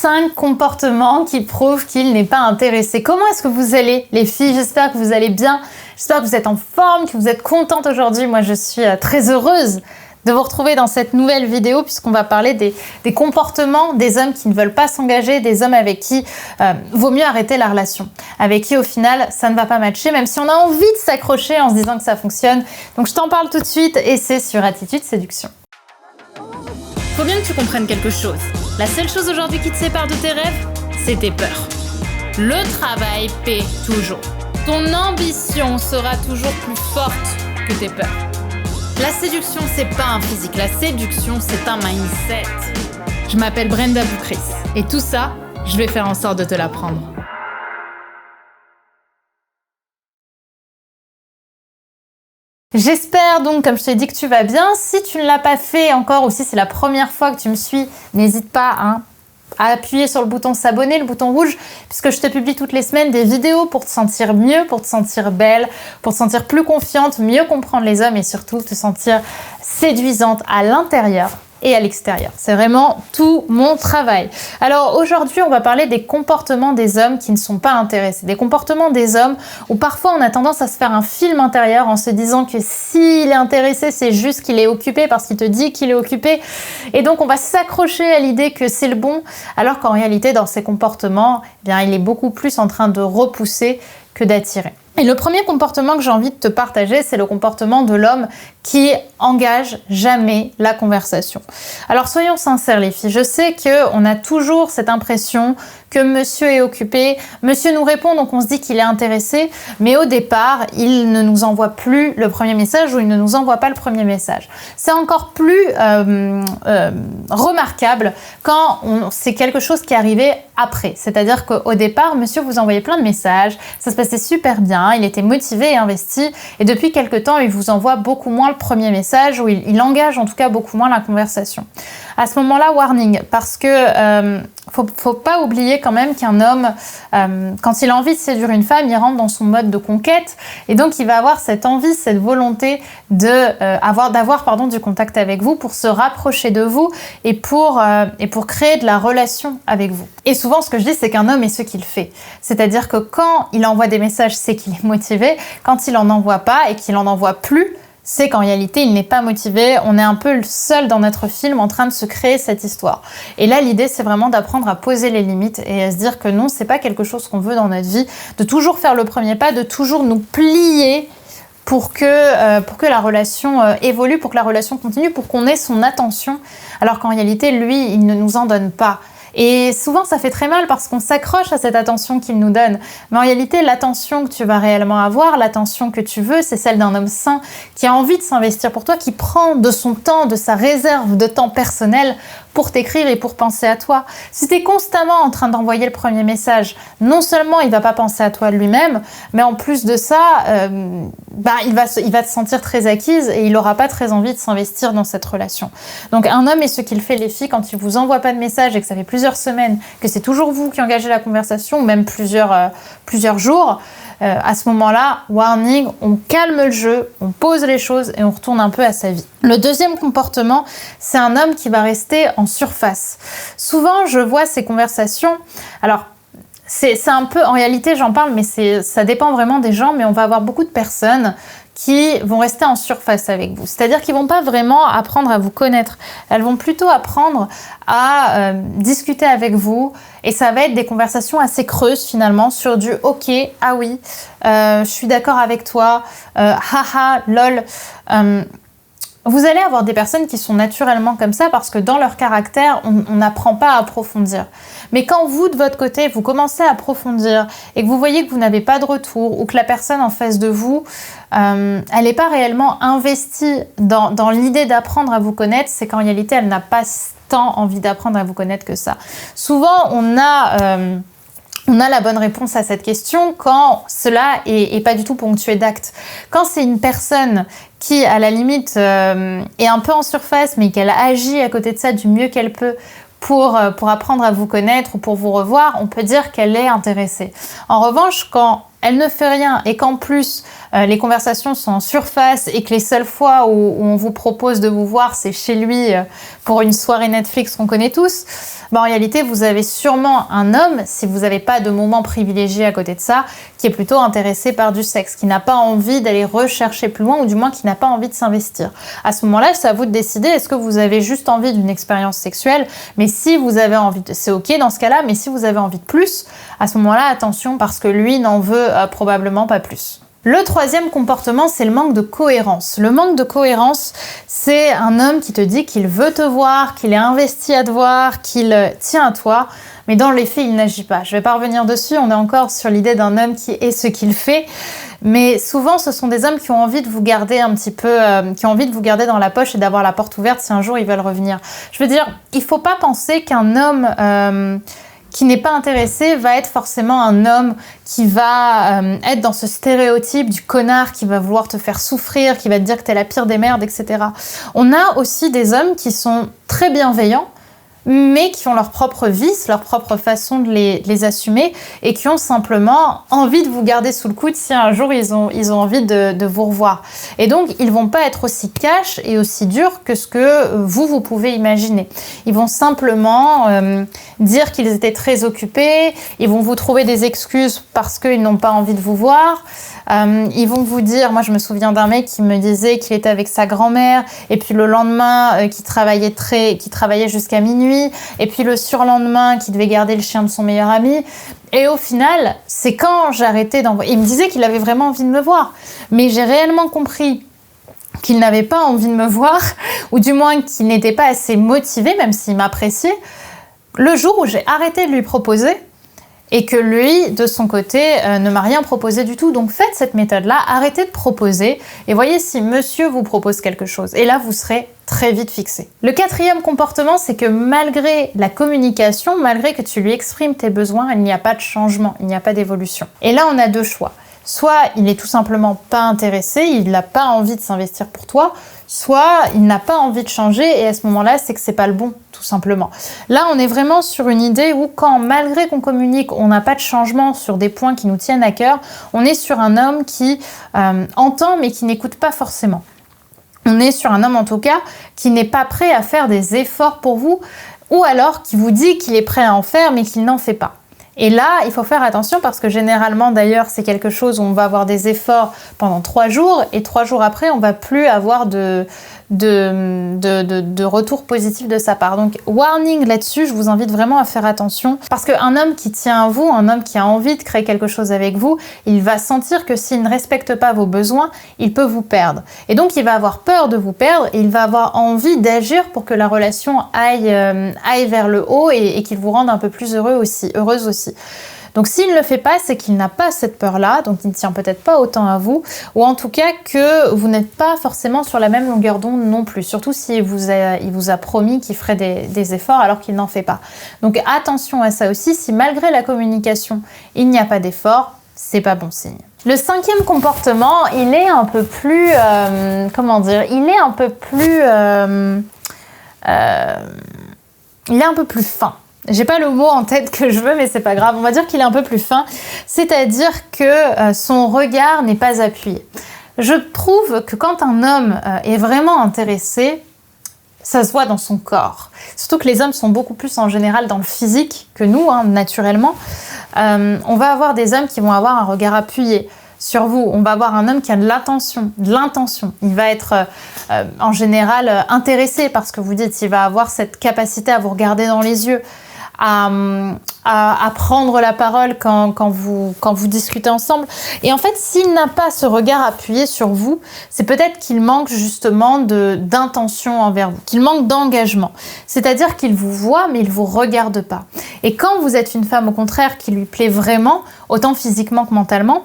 5 comportements qui prouvent qu'il n'est pas intéressé. Comment est-ce que vous allez, les filles? J'espère que vous allez bien. J'espère que vous êtes en forme, que vous êtes contentes aujourd'hui. Moi, je suis très heureuse de vous retrouver dans cette nouvelle vidéo puisqu'on va parler des comportements des hommes qui ne veulent pas s'engager, des hommes avec qui vaut mieux arrêter la relation, avec qui au final ça ne va pas matcher, même si on a envie de s'accrocher en se disant que ça fonctionne. Donc je t'en parle tout de suite et c'est sur Attitude Séduction. Faut bien que tu comprennes quelque chose. La seule chose aujourd'hui qui te sépare de tes rêves, c'est tes peurs. Le travail paie toujours. Ton ambition sera toujours plus forte que tes peurs. La séduction, c'est pas un physique. La séduction, c'est un mindset. Je m'appelle Brenda Boukris. Et tout ça, je vais faire en sorte de te l'apprendre. J'espère donc, comme je t'ai dit, que tu vas bien. Si tu ne l'as pas fait encore ou si c'est la première fois que tu me suis, n'hésite pas à appuyer sur le bouton s'abonner, le bouton rouge, puisque je te publie toutes les semaines des vidéos pour te sentir mieux, pour te sentir belle, pour te sentir plus confiante, mieux comprendre les hommes et surtout te sentir séduisante à l'intérieur et à l'extérieur. C'est vraiment tout mon travail. Alors aujourd'hui, on va parler des comportements des hommes qui ne sont pas intéressés. Des comportements des hommes où parfois on a tendance à se faire un film intérieur en se disant que s'il est intéressé, c'est juste qu'il est occupé parce qu'il te dit qu'il est occupé. Et donc on va s'accrocher à l'idée que c'est le bon, alors qu'en réalité, dans ces comportements, eh bien, il est beaucoup plus en train de repousser que d'attirer. Et le premier comportement que j'ai envie de te partager, c'est le comportement de l'homme qui engage jamais la conversation. Alors soyons sincères les filles, je sais qu'on a toujours cette impression que monsieur est occupé, monsieur nous répond donc on se dit qu'il est intéressé, mais au départ il ne nous envoie plus le premier message ou il ne nous envoie pas le premier message. C'est encore plus remarquable quand c'est quelque chose qui est arrivé après, c'est-à-dire qu'au départ monsieur vous envoyait plein de messages, ça se passait super bien, il était motivé et investi et depuis quelque temps il vous envoie beaucoup moins le premier message ou il engage en tout cas beaucoup moins la conversation. À ce moment-là, warning, parce que faut pas oublier quand même qu'un homme, quand il a envie de séduire une femme, il rentre dans son mode de conquête et donc il va avoir cette envie, cette volonté d'avoir du contact avec vous pour se rapprocher de vous et pour créer de la relation avec vous. Et souvent, ce que je dis, c'est qu'un homme est ce qu'il fait. C'est-à-dire que quand il envoie des messages, c'est qu'il est motivé. Quand il n'en envoie pas et qu'il en envoie plus, c'est qu'en réalité, il n'est pas motivé. On est un peu seul dans notre film en train de se créer cette histoire. Et là, l'idée, c'est vraiment d'apprendre à poser les limites et à se dire que non, c'est pas quelque chose qu'on veut dans notre vie, de toujours faire le premier pas, de toujours nous plier pour que la relation évolue, pour que la relation continue, pour qu'on ait son attention, alors qu'en réalité, lui, il ne nous en donne pas. Et souvent, ça fait très mal parce qu'on s'accroche à cette attention qu'il nous donne. Mais en réalité, l'attention que tu vas réellement avoir, l'attention que tu veux, c'est celle d'un homme sain qui a envie de s'investir pour toi, qui prend de son temps, de sa réserve de temps personnel pour t'écrire et pour penser à toi. Si tu es constamment en train d'envoyer le premier message, non seulement il va pas penser à toi lui-même, mais en plus de ça, il va te sentir très acquise et il n'aura pas très envie de s'investir dans cette relation. Donc un homme est ce qu'il fait les filles quand il vous envoie pas de message et que ça fait plusieurs semaines, que c'est toujours vous qui engagez la conversation, ou même plusieurs jours, à ce moment-là, warning, on calme le jeu, on pose les choses et on retourne un peu à sa vie. Le deuxième comportement, c'est un homme qui va rester en surface. Souvent, je vois ces conversations, alors c'est un peu, en réalité j'en parle, mais ça dépend vraiment des gens, mais on va avoir beaucoup de personnes qui vont rester en surface avec vous. C'est-à-dire qu'ils vont pas vraiment apprendre à vous connaître. Elles vont plutôt apprendre à discuter avec vous et ça va être des conversations assez creuses finalement sur du « ok, ah oui, je suis d'accord avec toi, haha, lol ». Vous allez avoir des personnes qui sont naturellement comme ça parce que dans leur caractère, on n'apprend pas à approfondir. Mais quand vous, de votre côté, vous commencez à approfondir et que vous voyez que vous n'avez pas de retour ou que la personne en face de vous, elle n'est pas réellement investie dans l'idée d'apprendre à vous connaître, c'est qu'en réalité, elle n'a pas tant envie d'apprendre à vous connaître que ça. Souvent, on a la bonne réponse à cette question quand cela est pas du tout ponctué d'actes. Quand c'est une personne qui, à la limite, est un peu en surface, mais qu'elle agit à côté de ça du mieux qu'elle peut pour apprendre à vous connaître ou pour vous revoir, on peut dire qu'elle est intéressée. En revanche, quand elle ne fait rien et qu'en plus les conversations sont en surface et que les seules fois où on vous propose de vous voir, c'est chez lui pour une soirée Netflix qu'on connaît tous, en réalité, vous avez sûrement un homme, si vous n'avez pas de moment privilégié à côté de ça, qui est plutôt intéressé par du sexe, qui n'a pas envie d'aller rechercher plus loin ou du moins qui n'a pas envie de s'investir. À ce moment-là, c'est à vous de décider, est-ce que vous avez juste envie d'une expérience sexuelle, mais si vous avez envie, c'est ok dans ce cas-là, mais si vous avez envie de plus, à ce moment-là, attention parce que lui n'en veut probablement pas plus. Le troisième comportement, c'est le manque de cohérence. Le manque de cohérence, c'est un homme qui te dit qu'il veut te voir, qu'il est investi à te voir, qu'il tient à toi, mais dans les faits, il n'agit pas. Je ne vais pas revenir dessus, on est encore sur l'idée d'un homme qui est ce qu'il fait, mais souvent, ce sont des hommes qui ont envie de vous garder un petit peu, qui ont envie de vous garder dans la poche et d'avoir la porte ouverte si un jour ils veulent revenir. Je veux dire, il ne faut pas penser qu'un homme qui n'est pas intéressé va être forcément un homme qui va être dans ce stéréotype du connard qui va vouloir te faire souffrir, qui va te dire que t'es la pire des merdes, etc. On a aussi des hommes qui sont très bienveillants, mais qui ont leurs propres vices, leur propre façon de les assumer et qui ont simplement envie de vous garder sous le coude si un jour ils ont envie de vous revoir. Et donc, ils vont pas être aussi cash et aussi durs que ce que vous pouvez imaginer. Ils vont simplement dire qu'ils étaient très occupés, ils vont vous trouver des excuses parce qu'ils n'ont pas envie de vous voir. Ils vont vous dire, moi je me souviens d'un mec qui me disait qu'il était avec sa grand-mère et puis le lendemain qu'il travaillait jusqu'à minuit et puis le surlendemain qu'il devait garder le chien de son meilleur ami. Et au final, c'est quand j'arrêtais d'envoyer... Il me disait qu'il avait vraiment envie de me voir, mais j'ai réellement compris qu'il n'avait pas envie de me voir, ou du moins qu'il n'était pas assez motivé, même s'il m'appréciait, le jour où j'ai arrêté de lui proposer et que lui, de son côté, ne m'a rien proposé du tout. Donc faites cette méthode-là, arrêtez de proposer et voyez si monsieur vous propose quelque chose. Et là, vous serez très vite fixé. Le quatrième comportement, c'est que malgré la communication, malgré que tu lui exprimes tes besoins, il n'y a pas de changement, il n'y a pas d'évolution. Et là, on a deux choix. Soit il est tout simplement pas intéressé, il n'a pas envie de s'investir pour toi, soit il n'a pas envie de changer et à ce moment-là, c'est que c'est pas le bon, tout simplement. Là, on est vraiment sur une idée où quand, malgré qu'on communique, on n'a pas de changement sur des points qui nous tiennent à cœur, on est sur un homme qui entend mais qui n'écoute pas forcément. On est sur un homme, en tout cas, qui n'est pas prêt à faire des efforts pour vous ou alors qui vous dit qu'il est prêt à en faire mais qu'il n'en fait pas. Et là, il faut faire attention parce que généralement, d'ailleurs, c'est quelque chose où on va avoir des efforts pendant 3 jours et 3 jours après, on va plus avoir de retour positif de sa part. Donc, warning là-dessus, je vous invite vraiment à faire attention parce qu'un homme qui tient à vous, un homme qui a envie de créer quelque chose avec vous, il va sentir que s'il ne respecte pas vos besoins, il peut vous perdre. Et donc, il va avoir peur de vous perdre et il va avoir envie d'agir pour que la relation aille vers le haut et qu'il vous rende un peu plus heureuse aussi. Donc s'il ne le fait pas, c'est qu'il n'a pas cette peur-là, donc il ne tient peut-être pas autant à vous, ou en tout cas que vous n'êtes pas forcément sur la même longueur d'onde non plus, surtout s'il vous a promis qu'il ferait des efforts alors qu'il n'en fait pas. Donc attention à ça aussi, si malgré la communication, il n'y a pas d'effort, c'est pas bon signe. Le cinquième comportement, il est un peu plus... il est un peu plus fin. J'ai pas le mot en tête que je veux, mais c'est pas grave. On va dire qu'il est un peu plus fin, c'est-à-dire que son regard n'est pas appuyé. Je trouve que quand un homme est vraiment intéressé, ça se voit dans son corps. Surtout que les hommes sont beaucoup plus en général dans le physique que nous, naturellement. On va avoir des hommes qui vont avoir un regard appuyé sur vous. On va avoir un homme qui a de l'intention. Il va être en général intéressé par ce que vous dites. Il va avoir cette capacité à vous regarder dans les yeux, à prendre la parole quand vous discutez ensemble. Et en fait, s'il n'a pas ce regard appuyé sur vous, c'est peut-être qu'il manque justement d'intention envers vous, qu'il manque d'engagement. C'est-à-dire qu'il vous voit, mais il ne vous regarde pas. Et quand vous êtes une femme, au contraire, qui lui plaît vraiment, autant physiquement que mentalement,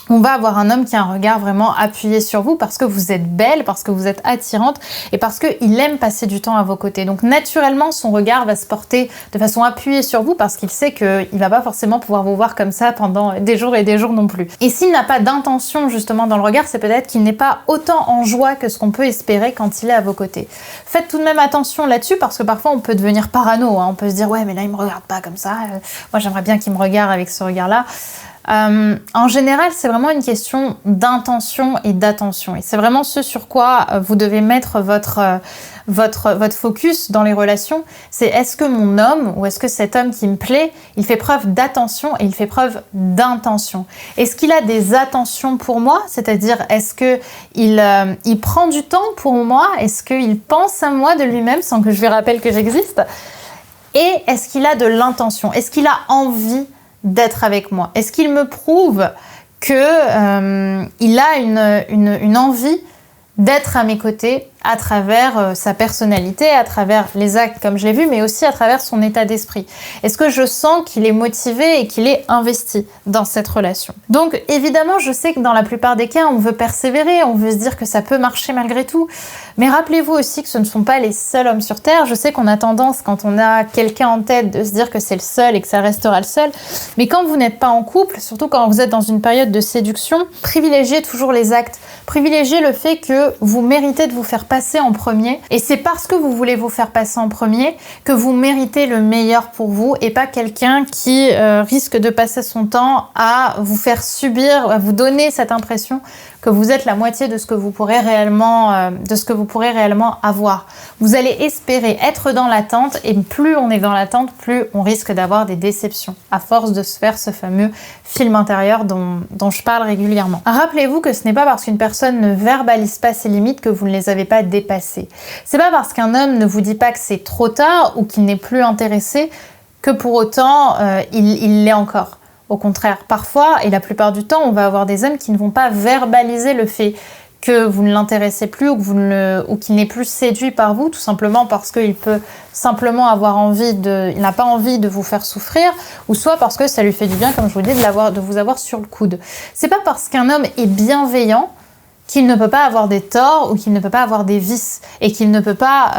on va avoir un homme qui a un regard vraiment appuyé sur vous parce que vous êtes belle, parce que vous êtes attirante et parce qu'il aime passer du temps à vos côtés. Donc naturellement, son regard va se porter de façon appuyée sur vous parce qu'il sait qu'il ne va pas forcément pouvoir vous voir comme ça pendant des jours et des jours non plus. Et s'il n'a pas d'intention justement dans le regard, c'est peut-être qu'il n'est pas autant en joie que ce qu'on peut espérer quand il est à vos côtés. Faites tout de même attention là-dessus parce que parfois on peut devenir parano. On peut se dire « ouais mais là il me regarde pas comme ça, moi j'aimerais bien qu'il me regarde avec ce regard-là ». En général, c'est vraiment une question d'intention et d'attention. Et c'est vraiment ce sur quoi vous devez mettre votre focus dans les relations. C'est est-ce que mon homme ou est-ce que cet homme qui me plaît, il fait preuve d'attention et il fait preuve d'intention. Est-ce qu'il a des attentions pour moi? C'est-à-dire, est-ce qu'il prend du temps pour moi? Est-ce qu'il pense à moi de lui-même sans que je lui rappelle que j'existe? Et est-ce qu'il a de l'intention? Est-ce qu'il a envie d'être avec moi? Est-ce qu'il me prouve qu'il a une envie d'être à mes côtés à travers sa personnalité, à travers les actes comme je l'ai vu, mais aussi à travers son état d'esprit? Est-ce que je sens qu'il est motivé et qu'il est investi dans cette relation? Donc évidemment, je sais que dans la plupart des cas, on veut persévérer, on veut se dire que ça peut marcher malgré tout, mais rappelez-vous aussi que ce ne sont pas les seuls hommes sur Terre. Je sais qu'on a tendance, quand on a quelqu'un en tête, de se dire que c'est le seul et que ça restera le seul, mais quand vous n'êtes pas en couple, surtout quand vous êtes dans une période de séduction, privilégiez toujours les actes, privilégiez le fait que vous méritez de vous faire passer en premier, et c'est parce que vous voulez vous faire passer en premier que vous méritez le meilleur pour vous, et pas quelqu'un qui risque de passer son temps à vous faire subir, à vous donner cette impression que vous êtes la moitié de ce que vous pourrez réellement, avoir. Vous allez espérer être dans l'attente, et plus on est dans l'attente, plus on risque d'avoir des déceptions, à force de se faire ce fameux film intérieur dont je parle régulièrement. Rappelez-vous que ce n'est pas parce qu'une personne ne verbalise pas ses limites que vous ne les avez pas dépassées. C'est pas parce qu'un homme ne vous dit pas que c'est trop tard ou qu'il n'est plus intéressé que pour autant il l'est encore. Au contraire, parfois, et la plupart du temps, on va avoir des hommes qui ne vont pas verbaliser le fait que vous ne l'intéressez plus ou qu'il n'est plus séduit par vous, tout simplement parce qu'il peut simplement avoir il n'a pas envie de vous faire souffrir, ou soit parce que ça lui fait du bien, comme je vous dis, de vous avoir sur le coude. C'est pas parce qu'un homme est bienveillant qu'il ne peut pas avoir des torts ou qu'il ne peut pas avoir des vices et qu'il ne peut pas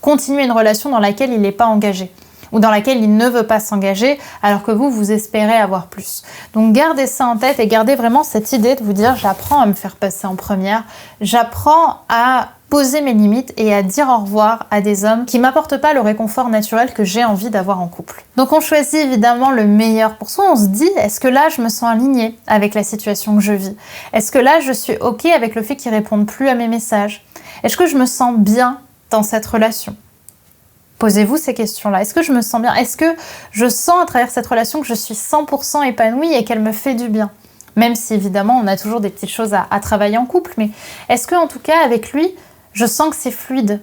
continuer une relation dans laquelle il n'est pas engagé ou dans laquelle il ne veut pas s'engager, alors que vous espérez avoir plus. Donc gardez ça en tête et gardez vraiment cette idée de vous dire: j'apprends à me faire passer en première, j'apprends à poser mes limites et à dire au revoir à des hommes qui m'apportent pas le réconfort naturel que j'ai envie d'avoir en couple. Donc on choisit évidemment le meilleur pour soi. On se dit: est-ce que là je me sens alignée avec la situation que je vis? Est-ce que là je suis ok avec le fait qu'ils répondent plus à mes messages? Est-ce que je me sens bien dans cette relation? Posez-vous ces questions-là. Est-ce que je me sens bien? Est-ce que je sens à travers cette relation que je suis 100% épanouie et qu'elle me fait du bien? Même si évidemment on a toujours des petites choses à travailler en couple, mais est-ce que en tout cas avec lui, je sens que c'est fluide?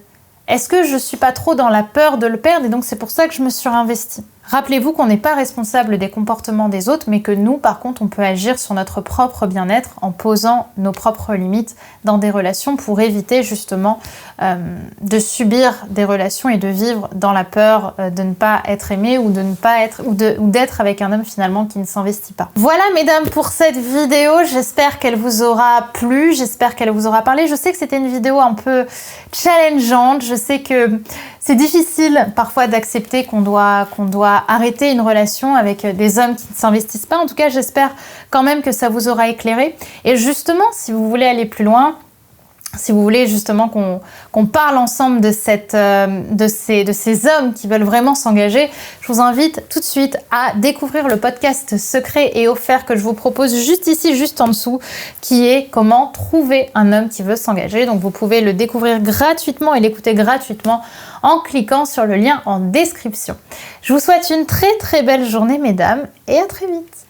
Est-ce que je suis pas trop dans la peur de le perdre et donc c'est pour ça que je me suis réinvestie? Rappelez-vous qu'on n'est pas responsable des comportements des autres, mais que nous, par contre, on peut agir sur notre propre bien-être en posant nos propres limites dans des relations pour éviter justement de subir des relations et de vivre dans la peur de ne pas être aimé ou de ne pas être ou d'être avec un homme finalement qui ne s'investit pas. Voilà mesdames pour cette vidéo, j'espère qu'elle vous aura plu, j'espère qu'elle vous aura parlé. Je sais que c'était une vidéo un peu challengeante, je sais que c'est difficile parfois d'accepter qu'on doit arrêter une relation avec des hommes qui ne s'investissent pas. En tout cas, j'espère quand même que ça vous aura éclairé. Et justement, si vous voulez aller plus loin, si vous voulez justement qu'on parle ensemble de ces hommes qui veulent vraiment s'engager, je vous invite tout de suite à découvrir le podcast secret et offert que je vous propose juste ici, juste en dessous, qui est comment trouver un homme qui veut s'engager. Donc vous pouvez le découvrir gratuitement et l'écouter gratuitement en cliquant sur le lien en description. Je vous souhaite une très très belle journée mesdames et à très vite.